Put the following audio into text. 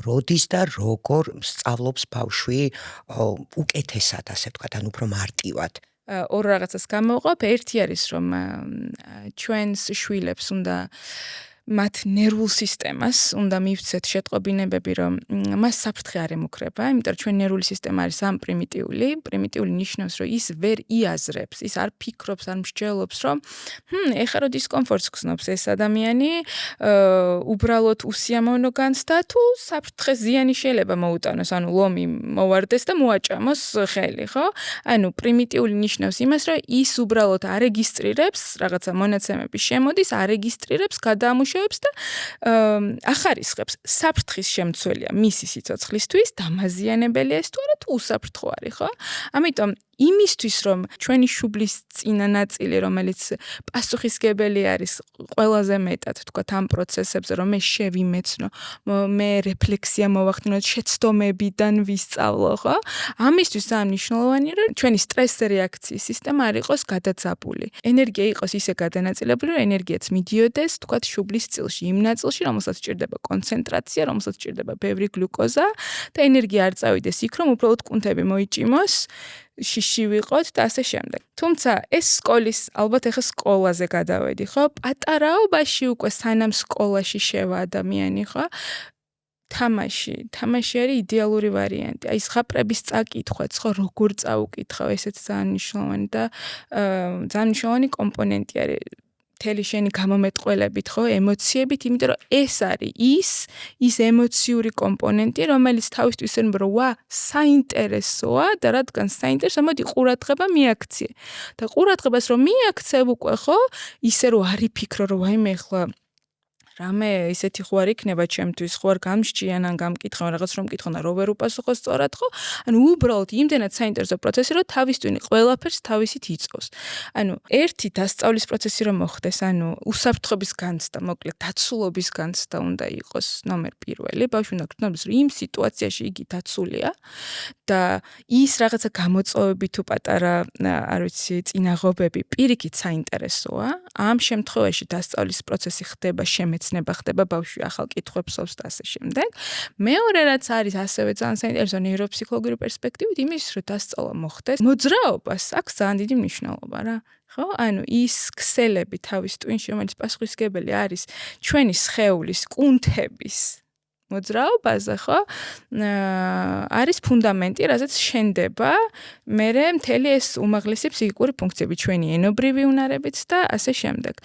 როდის და როგორ სწავლობს ბავშვი უკეთესად, ასე ვთქვათ, ან უფრო მარტივად? ორ რაღაცას გამოვყავ. ერთი არის, რომ ჩვენს შვილებს უნდა მათ ნერვულ სისტემას უნდა მივცეთ შეტყობინებები, რომ მას საფრთხე არ ემუქრება, იმიტომ რომ ჩვენი ნერვული სისტემა არის ამ პრიმიტიული. პრიმიტიული ნიშნავს, რომ ის ვერ იაზრებს, ის არ ფიქრობს, არ მსჯელობს, რომ ეხლა რო დისკომფორტს გრძნობს ეს ადამიანი, უბრალოდ უსიამოვნო განცდა თუ საფრთხე ზიანი შეიძლება მოუტანოს, ანუ ლომი მოვარდეს და მოაჭამოს ხელი, ხო? ანუ პრიმიტიული ნიშნავს იმას, რომ ის უბრალოდ არეგისტრირებს, რაღაცა მონაცემები შემოდის, არეგისტრირებს, გადაამუშავებს და ახარისხებს. საფრთხის შემცველია მისი სიცოცხლისთვის, დამაზიანებელია ეს თუ არა, თუ უსაფრთხო არის, ხო? ამიტომ იმისთვის, რომ ჩვენი შუბლის წინა ნაწილი, რომელიც პასუხისგებელი არის ყველაზე მეტად, თქვათ, ამ პროცესებზე, რომ მე შევიმეცნო, მე რეფლექსია მოვახდინოთ, შეცდომებიდან ვისწავლო, ხო? ამისთვის მნიშვნელოვანია, რომ ჩვენი სტრეს რეაქციის სისტემა არ იყოს გადაძაბული. ენერგია იყოს ისე გადანაწილებული, რომ ენერგიაც მიდიოდეს, თქვათ, შუბლის წილში, იმ ნაწილში, რომელსაც სჭირდება კონცენტრაცია, რომელსაც სჭირდება ბევრი გლუკოზა და ენერგია არ წავიდეს იქ, რომ უბრალოდ კუნთები მოიჭიმოს, შიში ვიყოთ და ასე შემდეგ. თუმცა ეს სკოლის, ალბათ ეხა სკოლაზე გადავედი, ხო? პატარაობაში უკვე სანამ სკოლაში შევა ადამიანი, ხო? თამაში არის იდეალური ვარიანტი. აი ზღაპრების წაკითხვაც, ხო, როგორ წაუკითხავ, ესეც ძალიან მნიშვნელოვანი და ძალიან მნიშვნელოვანი კომპონენტი არის. მთელი შენი გამომეტყველებით, ხო, ემოციებით, იმიტომ რომ ეს არის ის ემოციური კომპონენტი, რომელიც თავისთვის ეუბნება, რომ ვა, საინტერესოა და რადგან საინტერესო, მოდი ყურადღება მიაქციე. და ყურადღებას რომ მიაქცევ უკვე, ხო, ისე რომ არ იფიქრო, რომ ვაიმე ახლა რამე ისეთი ხო არ იქნება ჩემთვის, ხო არ გამსჭიან ან გამკითხავენ რაღაც რომ მკითხონ და რო ვერ უპასუხო სწორად, ხო? ანუ უბრალოდ იმდენად საინტერესო პროცესი, რომ თავის ტვინი ყველაფერს თავისით იწოვს. ანუ ერთი დასწავლის პროცესი რომ მოხდეს, ანუ უსაფრთხოების განცდა, მოკლედ დაცულობის განცდა უნდა იყოს ნომერ პირველი. ბავშვი უნდა გრძნობს, რომ იმ სიტუაციაში იგი დაცულია და ის რაღაცა გამოწვევები თუ პატარა, არ ვიცი, წინაღობები პირიქით საინტერესოა. ამ შემთხვევაში დასწავლის პროცესი ხდება შემეცნება ხდება ბავშვი ახალ კითხვებს ობს და ასე შემდეგ. მეორე რაც არის ასევე ძალიან საინტერესო ნეიროფსიქოლოგიური პერსპექტივით იმის რომ დასწავლა მოხდეს მოძრაობას აქვს ძალიან დიდი მნიშვნელობა რა. ხო? ანუ ის ქსელები თავის ტვინში რომელიც პასუხისმგებელი არის ჩვენი სხეულის კუნთების მოძრაობაზე, ხო? არის ფუნდამენტი, რაზეც შენდება მერე მთელი ეს უმაღლესი ფსიქიკური ფუნქციები, ჩვენი ენობრივი უნარებიც და ასე შემდეგ.